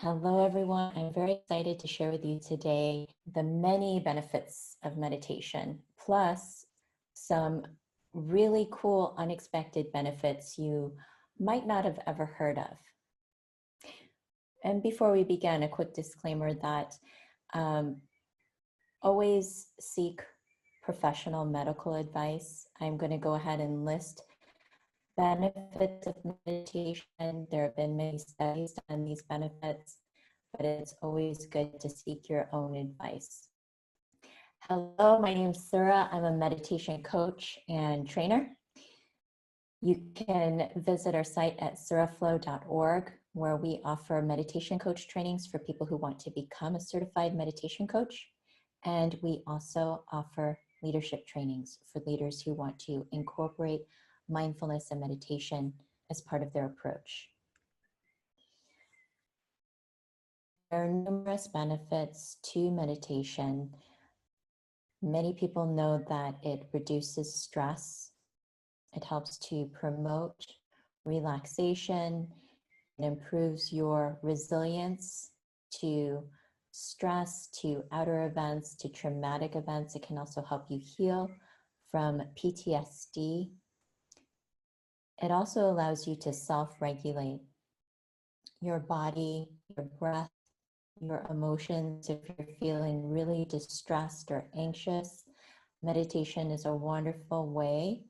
Hello, everyone. I'm very excited to share with you today the many benefits of meditation, plus some really cool, unexpected benefits you might not have ever heard of. And before we begin, a quick disclaimer that um, always seek professional medical advice. I'm going to go ahead and list benefits of meditation. There have been many studies on these benefits, but it's always good to seek your own advice. Hello, my name is Sarah. I'm a meditation coach and trainer. You can visit our site at suraflow.org, where we offer meditation coach trainings for people who want to become a certified meditation coach. And we also offer leadership trainings for leaders who want to incorporate mindfulness and meditation as part of their approach. There are numerous benefits to meditation. Many people know that it reduces stress. It helps to promote relaxation. It improves your resilience to stress, to outer events, to traumatic events. It can also help you heal from PTSD. It also allows you to self-regulate your body, your breath, your emotions. If you're feeling really distressed or anxious, meditation is a wonderful way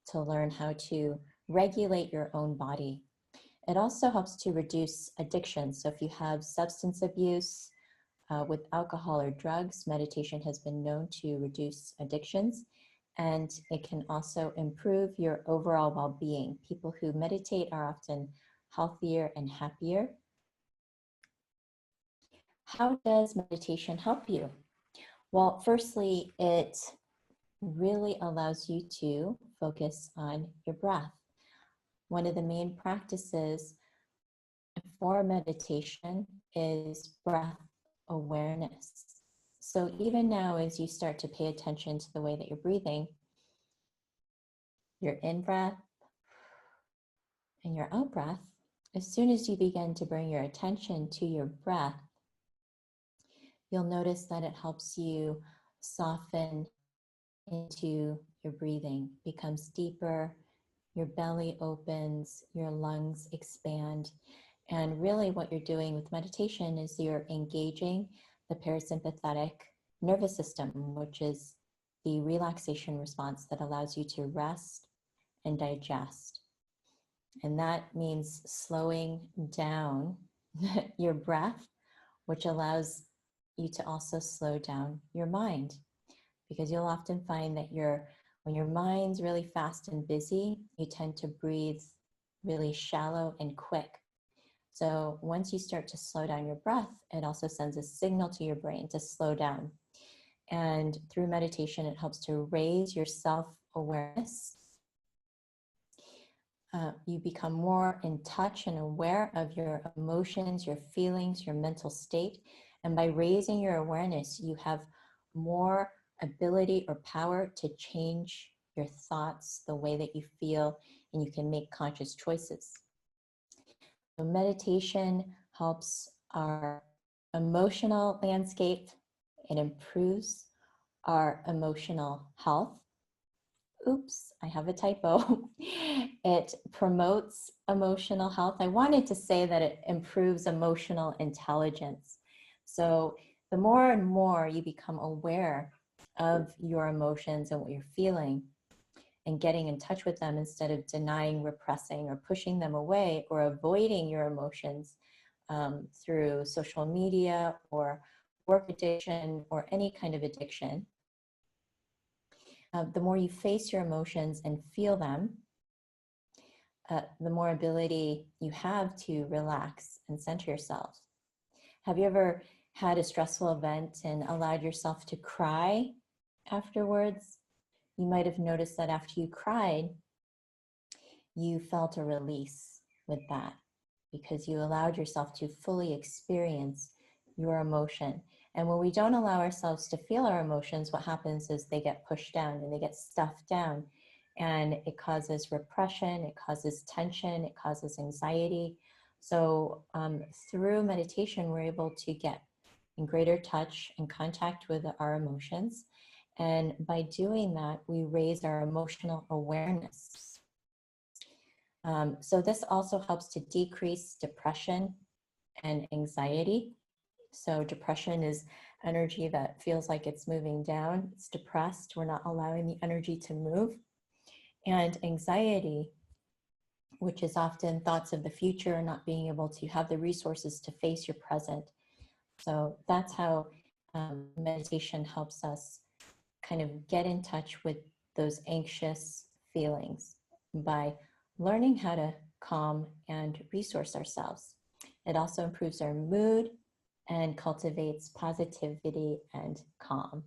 to learn how to regulate your own body. It also helps to reduce addiction. So if you have substance abuse with alcohol or drugs, meditation has been known to reduce addictions. And it can also improve your overall well-being. People who meditate are often healthier and happier. How does meditation help you? Well, firstly, it really allows you to focus on your breath. One of the main practices for meditation is breath awareness. So even now, as you start to pay attention to the way that you're breathing, your in-breath and your out-breath, as soon as you begin to bring your attention to your breath, you'll notice that it helps you soften into your breathing, becomes deeper, your belly opens, your lungs expand. And really what you're doing with meditation is you're engaging the parasympathetic nervous system, which is the relaxation response that allows you to rest and digest. And that means slowing down your breath, which allows you to also slow down your mind. Because you'll often find that when your mind's really fast and busy, you tend to breathe really shallow and quick. So once you start to slow down your breath, it also sends a signal to your brain to slow down. And through meditation, it helps to raise your self-awareness. You become more in touch and aware of your emotions, your feelings, your mental state. And by raising your awareness, you have more ability or power to change your thoughts, the way that you feel, and you can make conscious choices. So meditation helps our emotional landscape. It improves our emotional health. Oops, I have a typo. It promotes emotional health. I wanted to say that it improves emotional intelligence. So the more and more you become aware of your emotions and what you're feeling and getting in touch with them instead of denying, repressing, or pushing them away or avoiding your emotions through social media or work addiction or any kind of addiction, the more you face your emotions and feel them, the more ability you have to relax and center yourself. Have you ever had a stressful event and allowed yourself to cry afterwards? You might have noticed that after you cried, you felt a release with that because you allowed yourself to fully experience your emotion. And when we don't allow ourselves to feel our emotions, what happens is they get pushed down and they get stuffed down. And it causes repression, it causes tension, it causes anxiety. So through meditation, we're able to get in greater touch and contact with our emotions. And by doing that, we raise our emotional awareness. So this also helps to decrease depression and anxiety. So depression is energy that feels like it's moving down. It's depressed. We're not allowing the energy to move. And anxiety, which is often thoughts of the future, not being able to have the resources to face your present. So that's how meditation helps us kind of get in touch with those anxious feelings by learning how to calm and resource ourselves. It also improves our mood and cultivates positivity and calm.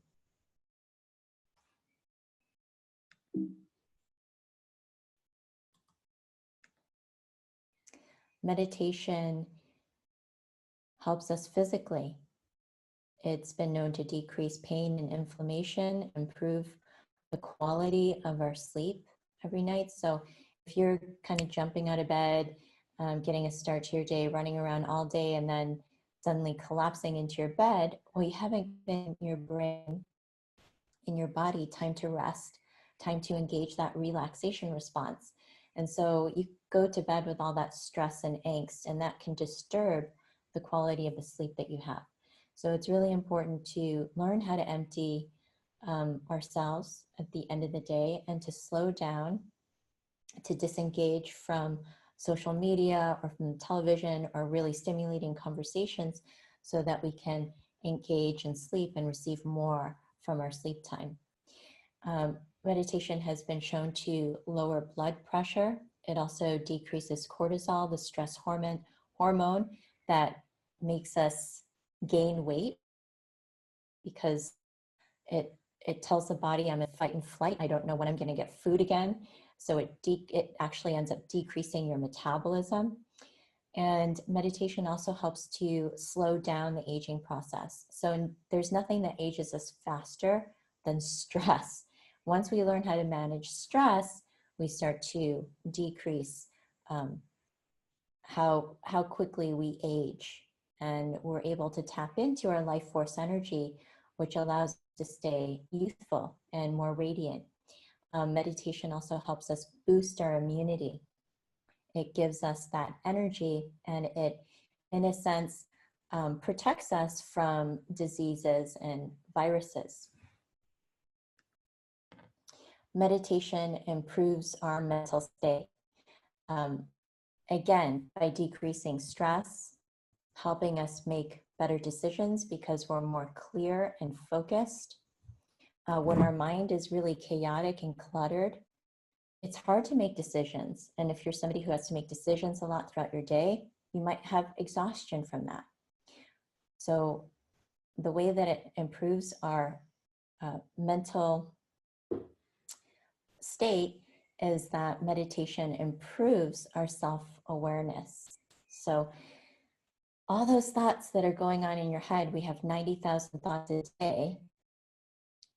Meditation helps us physically. It's been known to decrease pain and inflammation, improve the quality of our sleep every night. So if you're kind of jumping out of bed, getting a start to your day, running around all day, and then suddenly collapsing into your bed, well, you haven't given your brain and your body time to rest, time to engage that relaxation response. And so you go to bed with all that stress and angst, and that can disturb the quality of the sleep that you have. So it's really important to learn how to empty ourselves at the end of the day and to slow down, to disengage from social media or from television or really stimulating conversations so that we can engage in sleep and receive more from our sleep time. Meditation has been shown to lower blood pressure. It also decreases cortisol, the stress hormone that makes us gain weight because it tells the body I'm in fight and flight. I don't know when I'm going to get food again. So it actually ends up decreasing your metabolism. And meditation also helps to slow down the aging process. So there's nothing that ages us faster than stress. Once we learn how to manage stress, we start to decrease how quickly we age. And we're able to tap into our life force energy, which allows us to stay youthful and more radiant. Meditation also helps us boost our immunity. It gives us that energy, and it, in a sense, protects us from diseases and viruses. Meditation improves our mental state. Again, by decreasing stress, helping us make better decisions because we're more clear and focused. When our mind is really chaotic and cluttered, it's hard to make decisions. And if you're somebody who has to make decisions a lot throughout your day, you might have exhaustion from that. So the way that it improves our mental state is that meditation improves our self-awareness. So all those thoughts that are going on in your head, we have 90,000 thoughts a day.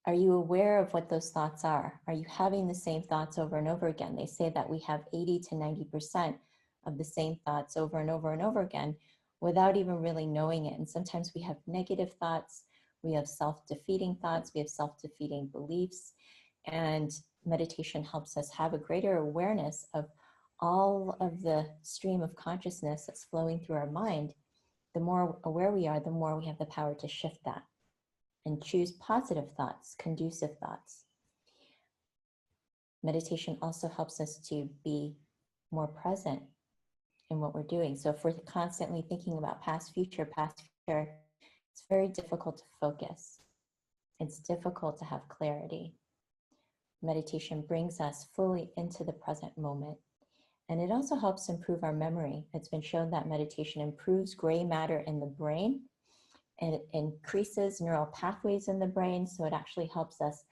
Are you aware of what those thoughts are? Are you having the same thoughts over and over again? They say that we have 80 to 90% of the same thoughts over and over and over again without even really knowing it. And sometimes we have negative thoughts, we have self-defeating thoughts, we have self-defeating beliefs. And meditation helps us have a greater awareness of all of the stream of consciousness that's flowing through our mind. The more aware we are, the more we have the power to shift that and choose positive thoughts, conducive thoughts. Meditation also helps us to be more present in what we're doing. So if we're constantly thinking about past, future, it's very difficult to focus. It's difficult to have clarity. Meditation brings us fully into the present moment. And it also helps improve our memory. It's been shown that meditation improves gray matter in the brain, and it increases neural pathways in the brain. So it actually helps us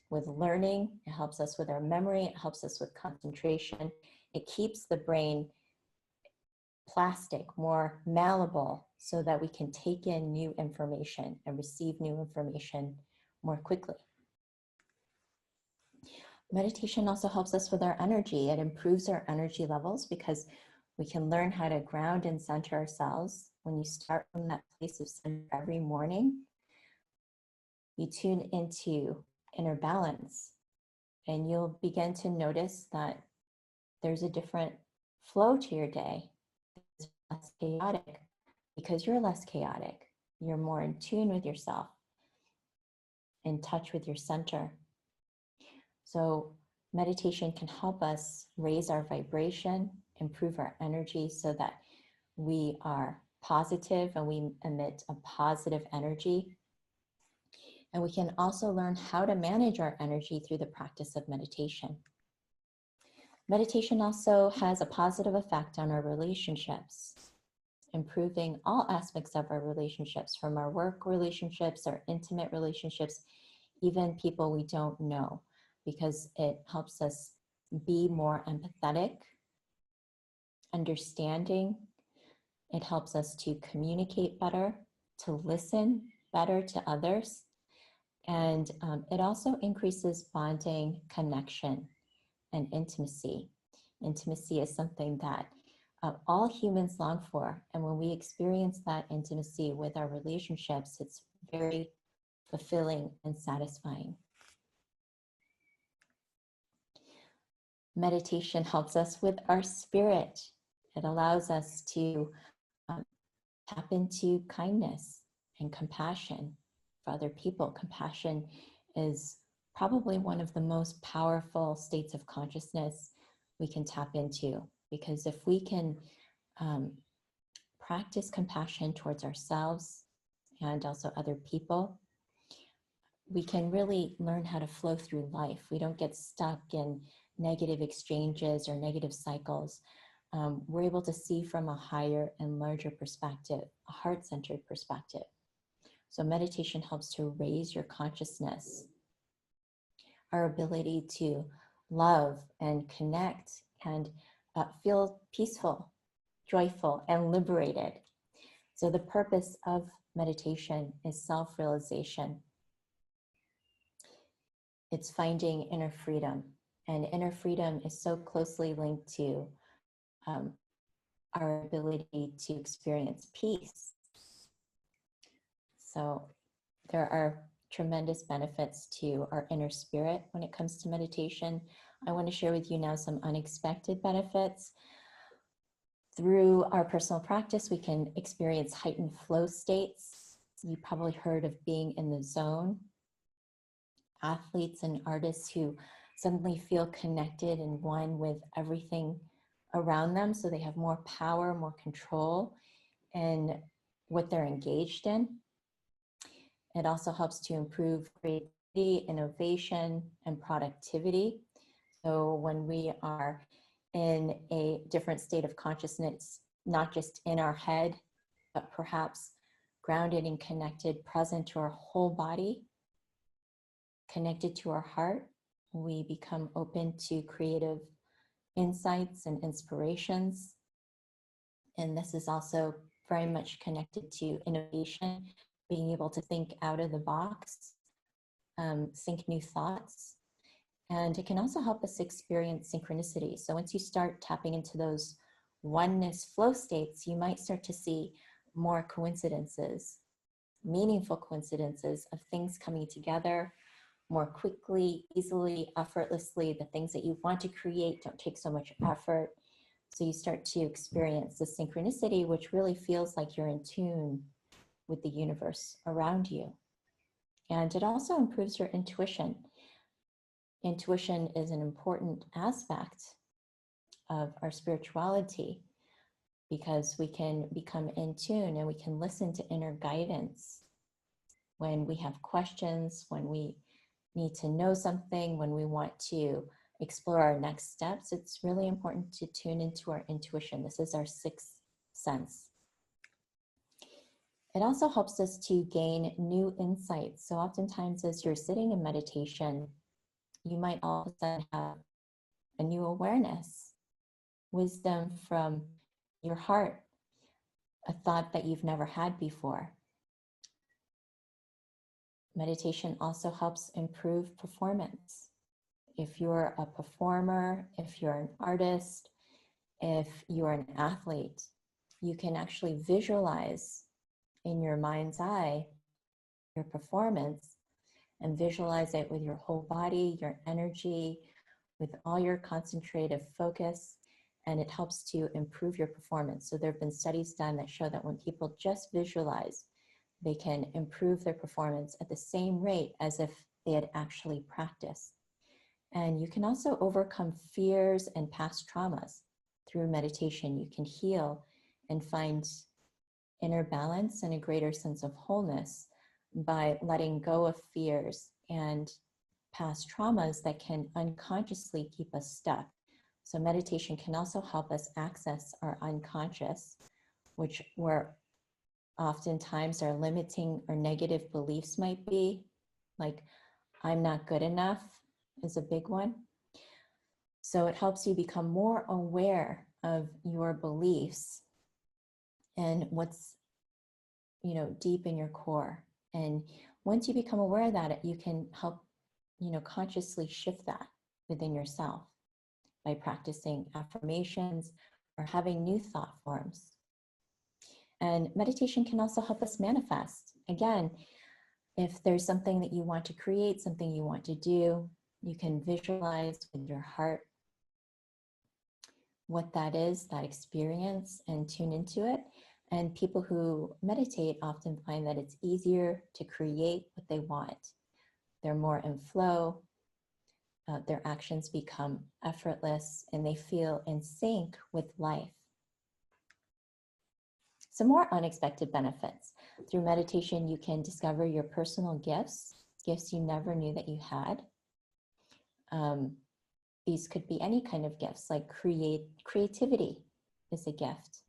with learning. It helps us with our memory. It helps us with concentration. It keeps the brain plastic, more malleable, so that we can take in new information and receive new information more quickly. Meditation also helps us with our energy. It improves our energy levels because We can learn how to ground and center ourselves. When you start from that place of center every morning, you tune into inner balance, and you'll begin to notice that there's a different flow to your day. It's less chaotic because you're less chaotic. You're more in tune with yourself, in touch with your center. So meditation can help us raise our vibration, improve our energy so that we are positive and we emit a positive energy. And we can also learn how to manage our energy through the practice of meditation. Meditation also has a positive effect on our relationships, improving all aspects of our relationships, from our work relationships, our intimate relationships, even people we don't know, because it helps us be more empathetic, understanding. It helps us to communicate better, to listen better to others. And it also increases bonding, connection, and intimacy. Intimacy is something that all humans long for. And when we experience that intimacy with our relationships, it's very fulfilling and satisfying. Meditation helps us with our spirit. It allows us to tap into kindness and compassion for other people. Compassion is probably one of the most powerful states of consciousness we can tap into, because if we can practice compassion towards ourselves and also other people, we can really learn how to flow through life. We don't get stuck in negative exchanges or negative cycles. We're able to see from a higher and larger perspective, a heart-centered perspective. So meditation helps to raise your consciousness, our ability to love and connect and feel peaceful, joyful, and liberated. So the purpose of meditation is self-realization. It's finding inner freedom, and inner freedom is so closely linked to our ability to experience peace. So there are tremendous benefits to our inner spirit when it comes to meditation. I want to share with you now some unexpected benefits. Through our personal practice, we can experience heightened flow states. You probably heard of being in the zone. Athletes and artists who suddenly feel connected and one with everything around them, so they have more power, more control in what they're engaged in. It also helps to improve creativity, innovation, and productivity. So when we are in a different state of consciousness, not just in our head, but perhaps grounded and connected, present to our whole body, connected to our heart, we become open to creative insights and inspirations. And this is also very much connected to innovation, being able to think out of the box, think new thoughts. And it can also help us experience synchronicity. So once you start tapping into those oneness flow states, you might start to see more coincidences, meaningful coincidences of things coming together more quickly, easily, effortlessly. The things that you want to create don't take so much effort. So you start to experience the synchronicity, which really feels like you're in tune with the universe around you. And it also improves your intuition. Intuition is an important aspect of our spirituality, because we can become in tune and we can listen to inner guidance when we have questions, when we need to know something, when we want to explore our next steps. It's really important to tune into our intuition. This is our sixth sense. It also helps us to gain new insights. So oftentimes as you're sitting in meditation, you might all of a sudden have a new awareness, wisdom from your heart, a thought that you've never had before. Meditation also helps improve performance. If you're a performer, if you're an artist, If you are an athlete, you can actually visualize in your mind's eye your performance and visualize it with your whole body, your energy, with all your concentrative focus, and it helps to improve your performance. So there have been studies done that show that when people just visualize, they can improve their performance at the same rate as if they had actually practiced. And you can also overcome fears and past traumas through meditation. You can heal and find inner balance and a greater sense of wholeness by letting go of fears and past traumas that can unconsciously keep us stuck. So meditation can also help us access our unconscious, which where oftentimes our limiting or negative beliefs might be, like I'm not good enough is a big one. So it helps you become more aware of your beliefs and what's, deep in your core. And once you become aware of that, you can help, consciously shift that within yourself by practicing affirmations or having new thought forms. And meditation can also help us manifest. Again, if there's something that you want to create, something you want to do, you can visualize with your heart what that is, that experience, and tune into it. And people who meditate often find that it's easier to create what they want. They're more in flow, their actions become effortless, and they feel in sync with life. Some more unexpected benefits. Through meditation, you can discover your personal gifts you never knew that you had. These could be any kind of gifts, like creativity is a gift.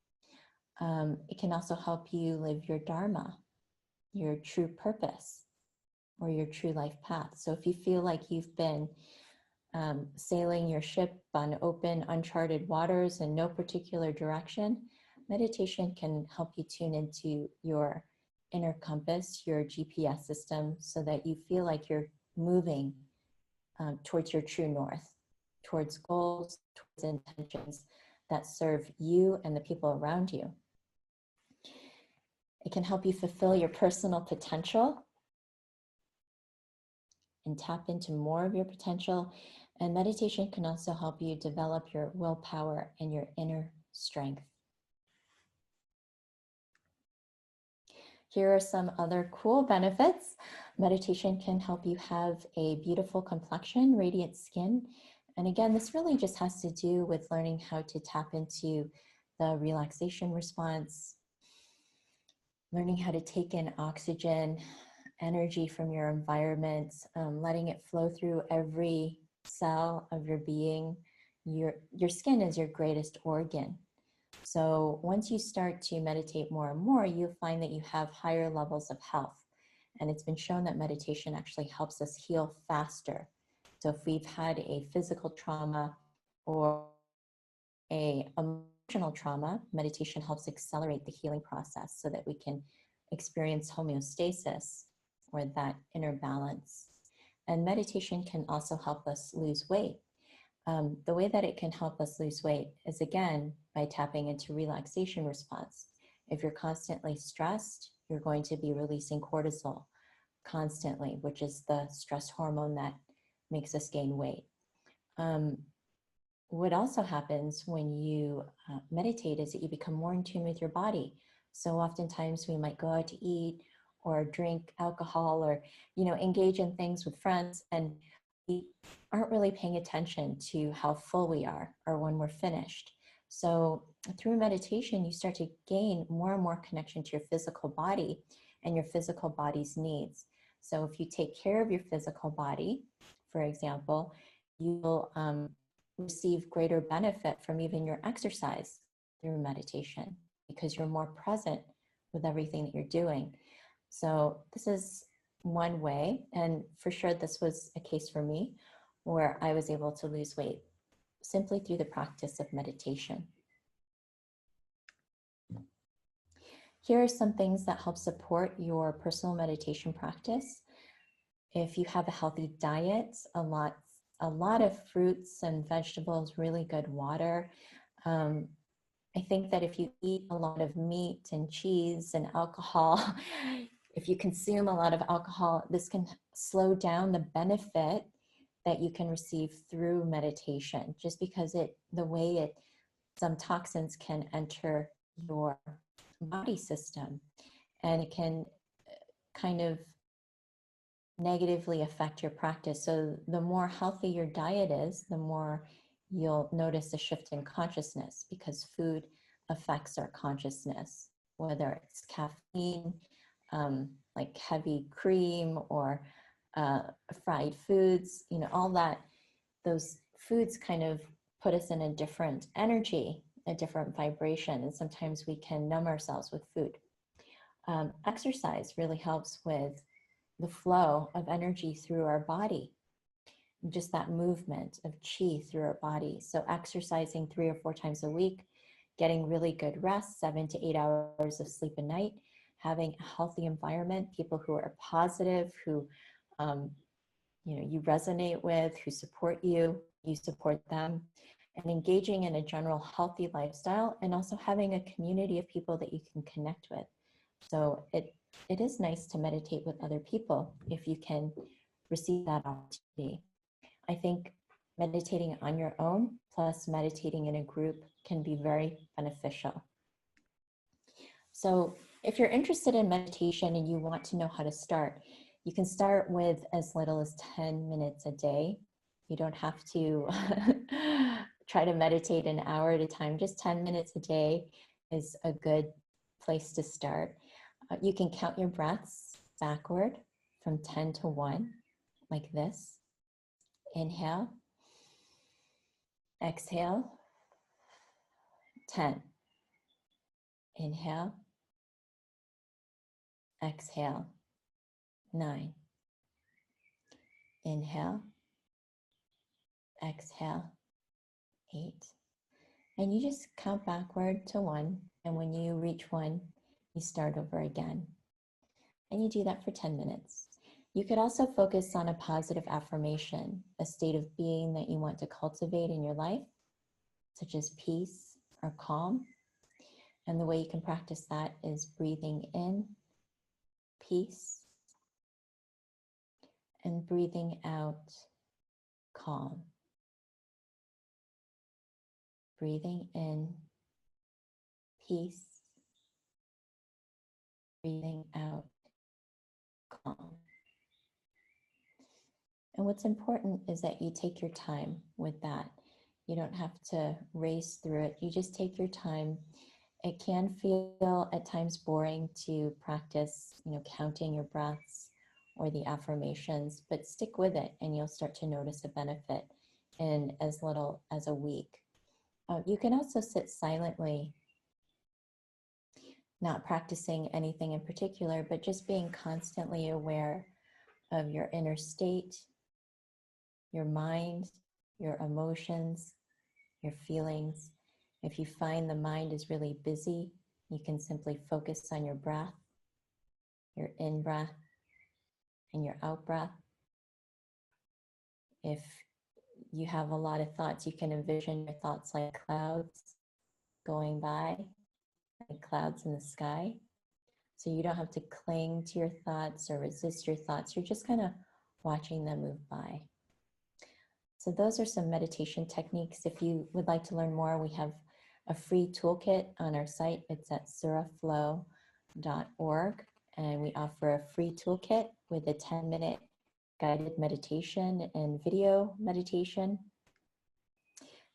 It can also help you live your dharma, your true purpose, or your true life path. So if you feel like you've been sailing your ship on open, uncharted waters in no particular direction, meditation can help you tune into your inner compass, your GPS system, so that you feel like you're moving towards your true north, towards goals, towards intentions that serve you and the people around you. It can help you fulfill your personal potential and tap into more of your potential. And meditation can also help you develop your willpower and your inner strength. Here are some other cool benefits. Meditation can help you have a beautiful complexion, radiant skin. And again, this really just has to do with learning how to tap into the relaxation response, learning how to take in oxygen, energy from your environment, letting it flow through every cell of your being. Your skin is your greatest organ. So once you start to meditate more and more, you'll find that you have higher levels of health. And it's been shown that meditation actually helps us heal faster. So if we've had a physical trauma or an emotional trauma, meditation helps accelerate the healing process so that we can experience homeostasis, or that inner balance. And meditation can also help us lose weight. The way that it can help us lose weight is, again, by tapping into relaxation response. If you're constantly stressed, you're going to be releasing cortisol constantly, which is the stress hormone that makes us gain weight. What also happens when you meditate is that you become more in tune with your body. So oftentimes we might go out to eat or drink alcohol or, engage in things with friends, and we aren't really paying attention to how full we are or when we're finished. So through meditation, you start to gain more and more connection to your physical body and your physical body's needs. So if you take care of your physical body, for example, you'll receive greater benefit from even your exercise through meditation, because you're more present with everything that you're doing. So this is one way, and for sure this was a case for me where I was able to lose weight simply through the practice of meditation. Here are some things that help support your personal meditation practice. If you have a healthy diet, a lot of fruits and vegetables, really good water, I think that if you eat a lot of meat and cheese and alcohol, if you consume a lot of alcohol, this can slow down the benefit that you can receive through meditation, just because the way some toxins can enter your body system, and it can kind of negatively affect your practice. So the more healthy your diet is, the more you'll notice a shift in consciousness, because food affects our consciousness, whether it's caffeine, like heavy cream, or fried foods, all that. Those foods kind of put us in a different energy, a different vibration, and sometimes we can numb ourselves with food. Exercise really helps with the flow of energy through our body, just that movement of chi through our body. So exercising 3 or 4 times a week, getting really good rest, 7 to 8 hours of sleep a night, having a healthy environment, people who are positive, who you resonate with, who support you, you support them, and engaging in a general healthy lifestyle, and also having a community of people that you can connect with. So it is nice to meditate with other people if you can receive that opportunity. I think meditating on your own plus meditating in a group can be very beneficial. So if you're interested in meditation and you want to know how to start, you can start with as little as 10 minutes a day. You don't have to try to meditate an hour at a time. Just 10 minutes a day is a good place to start. You can count your breaths backward from 10 to 1, like this. Inhale, exhale, 10. Inhale, exhale, 9. Inhale, exhale, 8. And you just count backward to 1. And when you reach 1, you start over again. And you do that for 10 minutes. You could also focus on a positive affirmation, a state of being that you want to cultivate in your life, such as peace or calm. And the way you can practice that is breathing in peace and breathing out calm. Breathing in peace, breathing out calm. And what's important is that you take your time with that. You don't have to race through it. You just take your time. It can feel at times boring to practice, counting your breaths or the affirmations, but stick with it and you'll start to notice a benefit in as little as a week. You can also sit silently, not practicing anything in particular, but just being constantly aware of your inner state, your mind, your emotions, your feelings. If you find the mind is really busy, you can simply focus on your breath, your in-breath and your out-breath. If you have a lot of thoughts, you can envision your thoughts like clouds going by, like clouds in the sky. So you don't have to cling to your thoughts or resist your thoughts. You're just kind of watching them move by. So those are some meditation techniques. If you would like to learn more, we have a free toolkit on our site. It's at suraflow.org, and we offer a free toolkit with a 10-minute guided meditation and video meditation.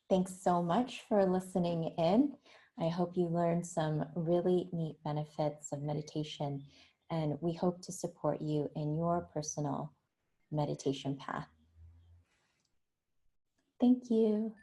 Thanks so much for listening in. I hope you learned some really neat benefits of meditation, and we hope to support you in your personal meditation path. Thank you.